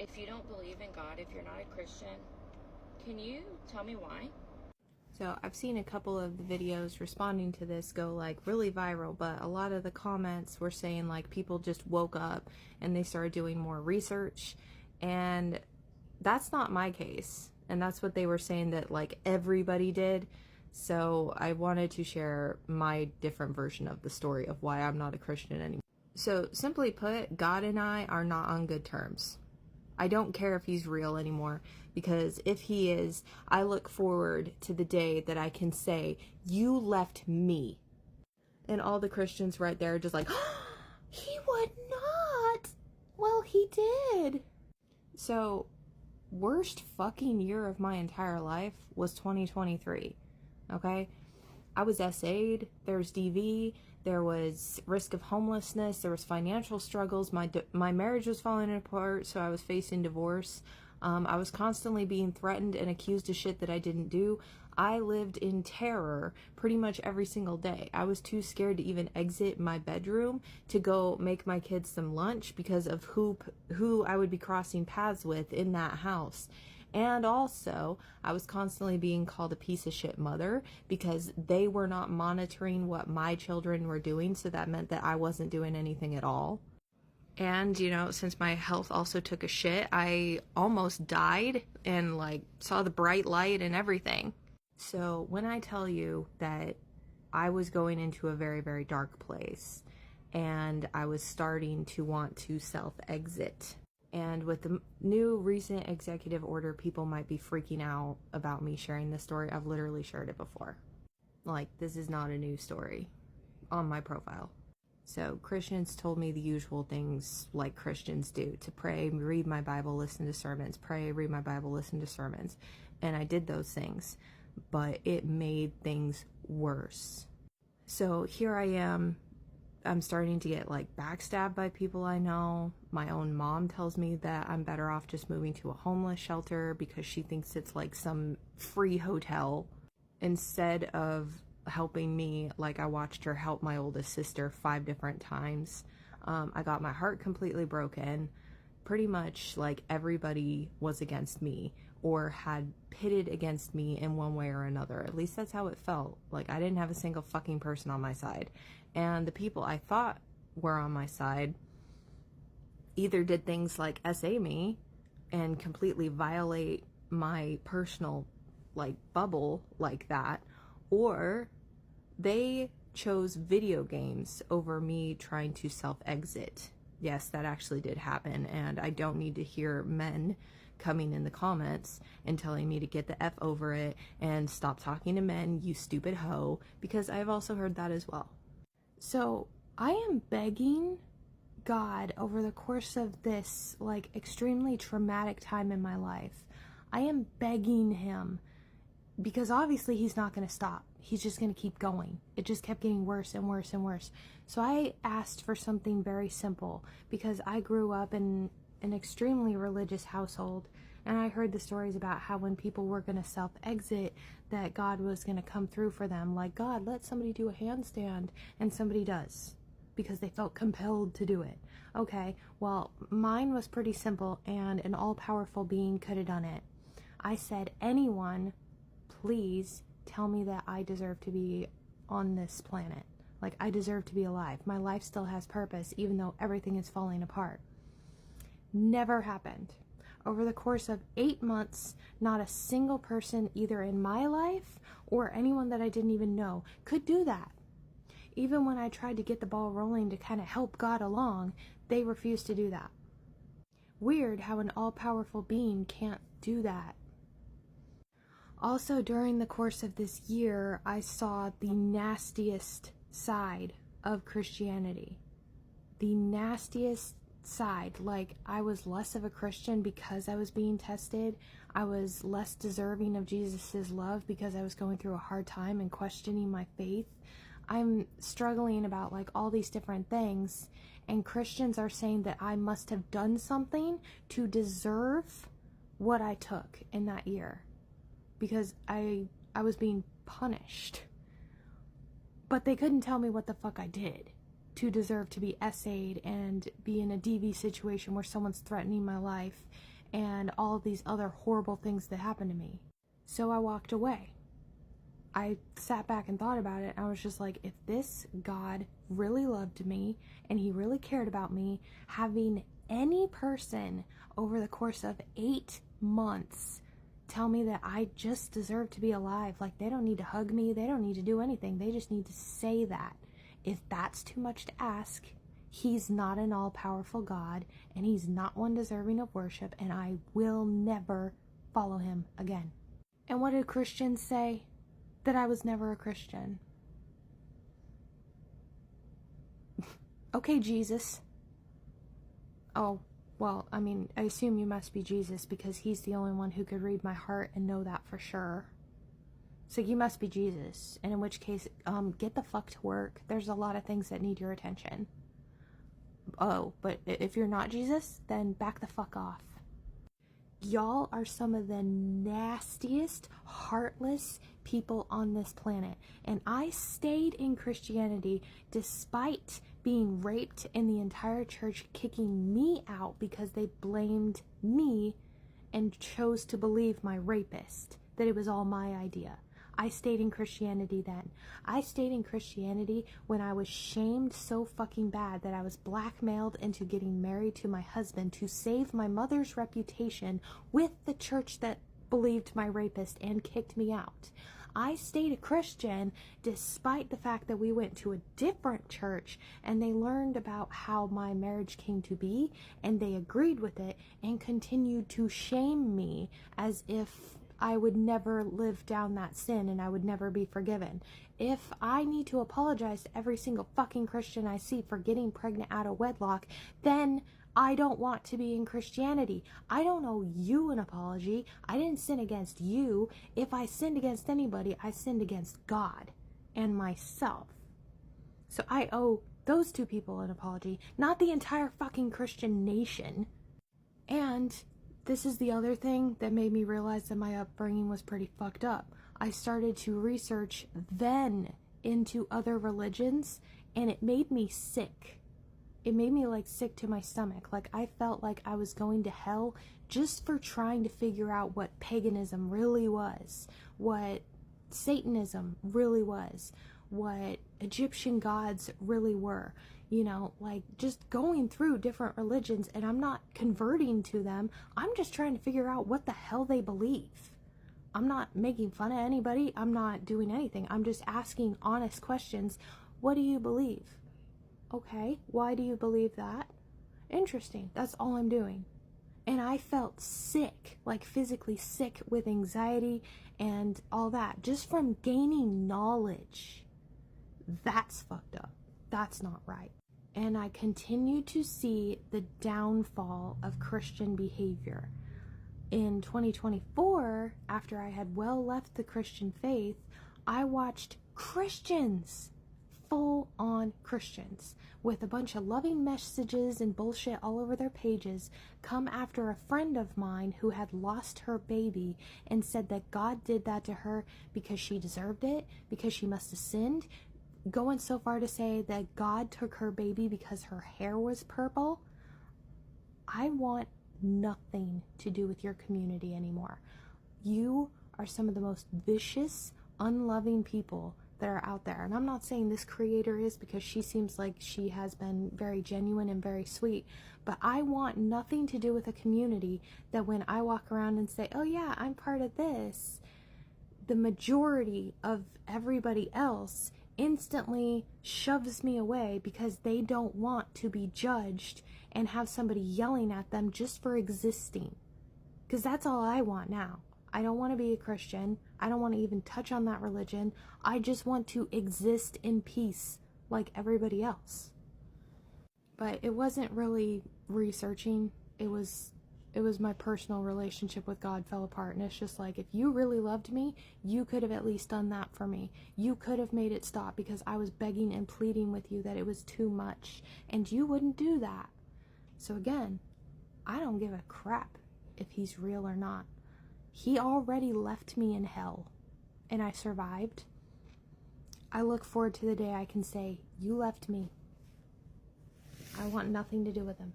if you don't believe in God, if you're not a Christian, can you tell me why? So I've seen a couple of the videos responding to this go like really viral, but a lot of the comments were saying like people just woke up and they started doing more research, and that's not my case. And that's what they were saying that like everybody did. So I wanted to share my different version of the story of why I'm not a Christian anymore. So simply put, God and I are not on good terms. I don't care if he's real anymore, because if he is, I look forward to the day that I can say, you left me. And all the Christians right there are just like, oh, he would not. Well, he did. So, worst fucking year of my entire life was 2023. Okay? I was SA'd, there's DV, there was risk of homelessness, there was financial struggles, my marriage was falling apart, so I was facing divorce. I was constantly being threatened and accused of shit that I didn't do. I lived in terror pretty much every single day. I was too scared to even exit my bedroom to go make my kids some lunch because of who I would be crossing paths with in that house. And also, I was constantly being called a piece of shit mother because they were not monitoring what my children were doing, so that meant that I wasn't doing anything at all. And, you know, since my health also took a shit, I almost died and, like, saw the bright light and everything. So when I tell you that I was going into a very, very dark place and I was starting to want to self-exit, and with the new recent executive order, people might be freaking out about me sharing this story. I've literally shared it before. Like, this is not a new story on my profile. So Christians told me the usual things like Christians do, to pray, read my Bible, listen to sermons, pray, read my Bible, listen to sermons. And I did those things, but it made things worse. So here I am. I'm starting to get like backstabbed by people I know. My own mom tells me that I'm better off just moving to a homeless shelter because she thinks it's like some free hotel instead of helping me. Like, I watched her help my oldest sister 5 different times. I got my heart completely broken. Pretty much like everybody was against me or had pitted against me in one way or another. At least that's how it felt. Like, I didn't have a single fucking person on my side. And the people I thought were on my side either did things like SA me and completely violate my personal like bubble like that, or they chose video games over me trying to self-exit. Yes, that actually did happen, and I don't need to hear men coming in the comments and telling me to get the F over it and stop talking to men, you stupid hoe, because I've also heard that as well. So I am begging God over the course of this like extremely traumatic time in my life. I am begging him, because obviously he's not going to stop. He's just going to keep going. It just kept getting worse and worse and worse. So I asked for something very simple, because I grew up in an extremely religious household, and I heard the stories about how when people were going to self-exit, that God was going to come through for them. Like, God, let somebody do a handstand, and somebody does, because they felt compelled to do it. Okay, well, mine was pretty simple, and an all-powerful being could have done it. I said, anyone, please tell me that I deserve to be on this planet. Like, I deserve to be alive. My life still has purpose, even though everything is falling apart. Never happened. Over the course of 8 months, not a single person, either in my life or anyone that I didn't even know, could do that. Even when I tried to get the ball rolling to kind of help God along, they refused to do that. Weird how an all-powerful being can't do that. Also, during the course of this year, I saw the nastiest side of Christianity. The nastiest side. Like, I was less of a Christian because I was being tested. I was less deserving of Jesus's love because I was going through a hard time and questioning my faith. I'm struggling about like all these different things, and Christians are saying that I must have done something to deserve what I took in that year, because I was being punished. But they couldn't tell me what the fuck I did to deserve to be SA'd and be in a DV situation where someone's threatening my life and all these other horrible things that happened to me. So I walked away. I sat back and thought about it. I was just like, if this God really loved me and he really cared about me, having any person over the course of 8 months tell me that I just deserve to be alive, like they don't need to hug me, they don't need to do anything, they just need to say that. If that's too much to ask, he's not an all-powerful God, and he's not one deserving of worship, and I will never follow him again. And what did Christians say? That I was never a Christian. Okay, Jesus. Oh, well, I mean, I assume you must be Jesus because he's the only one who could read my heart and know that for sure. So you must be Jesus, and in which case, get the fuck to work. There's a lot of things that need your attention. Oh, but if you're not Jesus, then back the fuck off. Y'all are some of the nastiest, heartless people on this planet. And I stayed in Christianity despite being raped and the entire church kicking me out because they blamed me and chose to believe my rapist, that it was all my idea. I stayed in Christianity then. I stayed in Christianity when I was shamed so fucking bad that I was blackmailed into getting married to my husband to save my mother's reputation with the church that believed my rapist and kicked me out. I stayed a Christian despite the fact that we went to a different church and they learned about how my marriage came to be and they agreed with it and continued to shame me as if I would never live down that sin and I would never be forgiven. If I need to apologize to every single fucking Christian I see for getting pregnant out of wedlock, then I don't want to be in Christianity. I don't owe you an apology. I didn't sin against you. If I sinned against anybody, I sinned against God and myself. So I owe those two people an apology, not the entire fucking Christian nation. And this is the other thing that made me realize that my upbringing was pretty fucked up. I started to research then into other religions, and it made me sick. It made me sick to my stomach. Like I felt like I was going to hell just for trying to figure out what paganism really was, what Satanism really was, what Egyptian gods really were. You know, just going through different religions, and I'm not converting to them. I'm just trying to figure out what the hell they believe. I'm not making fun of anybody. I'm not doing anything. I'm just asking honest questions. What do you believe? Okay, why do you believe that? Interesting. That's all I'm doing. And I felt sick, physically sick with anxiety and all that, just from gaining knowledge. That's fucked up. That's not right. And I continue to see the downfall of Christian behavior. In 2024, after I had well left the Christian faith, I watched Christians, full-on Christians, with a bunch of loving messages and bullshit all over their pages, come after a friend of mine who had lost her baby and said that God did that to her because she deserved it, because she must have sinned, going so far to say that God took her baby because her hair was purple. I want nothing to do with your community anymore. You are some of the most vicious, unloving people that are out there. And I'm not saying this creator is, because she seems like she has been very genuine and very sweet. But I want nothing to do with a community that when I walk around and say, oh yeah, I'm part of this, the majority of everybody else instantly shoves me away because they don't want to be judged and have somebody yelling at them just for existing. Because that's all I want now. I don't want to be a Christian. I don't want to even touch on that religion. I just want to exist in peace like everybody else. But it wasn't really researching. It was my personal relationship with God fell apart. And it's just if you really loved me, you could have at least done that for me. You could have made it stop, because I was begging and pleading with you that it was too much. And you wouldn't do that. So again, I don't give a crap if he's real or not. He already left me in hell, and I survived. I look forward to the day I can say, you left me. I want nothing to do with him.